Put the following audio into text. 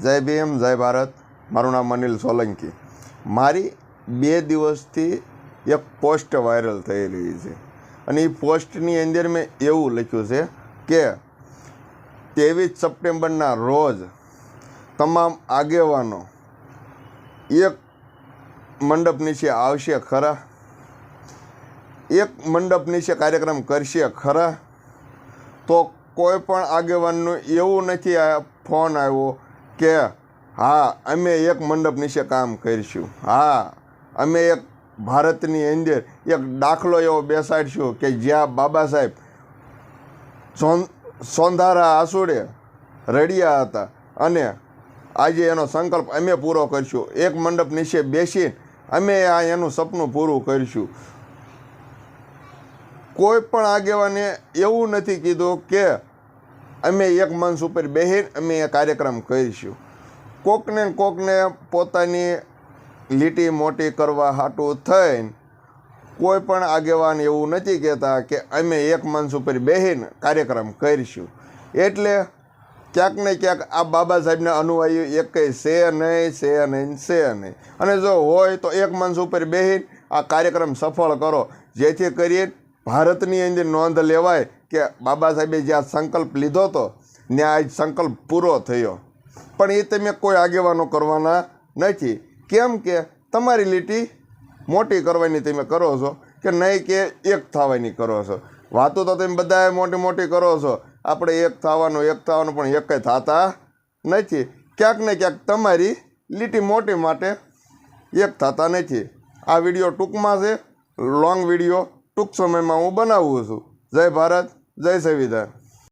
જય ભીમ, જય ભારત. મારું નામ અનિલ સોલંકી. મારી 2 દિવસથી એક પોસ્ટ વાયરલ થઈ રહી છે અને એ પોસ્ટની અંદર મેં એવું લખ્યું છે કે 23 સપ્ટેમ્બરના રોજ તમામ આગેવાનો એક મંડપ નીચે આવશે ખરા, એક મંડપ નીચે કાર્યક્રમ કરશે ખરા. તો કોઈ પણ આગેવાનનું એવું નથી ફોન આવ્યો કે હા અમે એક મંડપ નીચે કામ કરીશું, હા અમે એક ભારતની અંદર એક દાખલો એવો બેસાડીશું કે જ્યાં બાબા સાહેબ સોંધારા આસુડે રડ્યા હતા અને આજે એનો સંકલ્પ અમે પૂરો કરીશું. એક મંડપ નીચે બેસીને અમે એનું સપનું પૂરું કરીશું. કોઈ પણ આગેવાને એવું નથી કીધું કે અમે એક મંચ ઉપર બેસીને અમે એ કાર્યક્રમ કરીશું. કોકને પોતાની લીટી મોટી કરવા હાટું થઈને કોઈ પણ આગેવાન એવું નથી કહેતા કે અમે એક મંચ ઉપર બેસીને કાર્યક્રમ કરીશું. એટલે ક્યાંક ને ક્યાંક આ બાબા સાહેબના અનુયાયી એકેય છે નહીં. અને જો હોય તો એક મંચ ઉપર બેસીને આ કાર્યક્રમ સફળ કરો, જેથી કરીને ભારતની અંદર નોંધ લેવાય કે બાબા સાહેબે જ્યાં સંકલ્પ લીધો હતો ત્યાં આજ સંકલ્પ પૂરો થયો. પણ એ તમે કોઈ આગેવાનો કરવાના નથી. કેમ કે તમારી લીટી મોટી કરવાની તમે કરો છો કે નહીં કે એક થવાની કરો છો. વાતો તો તમે બધાએ મોટી કરો છો, આપણે એક થવાનું પણ એકે થતા નથી. ક્યાંક ને ક્યાંક તમારી લીટી મોટી માટે એક થતા નથી. આ વિડીયો ટૂંકમાં છે, લોંગ વિડીયો ટૂંક સમયમાં હું બનાવું છું. જય ભારત, જય સંવિધાન.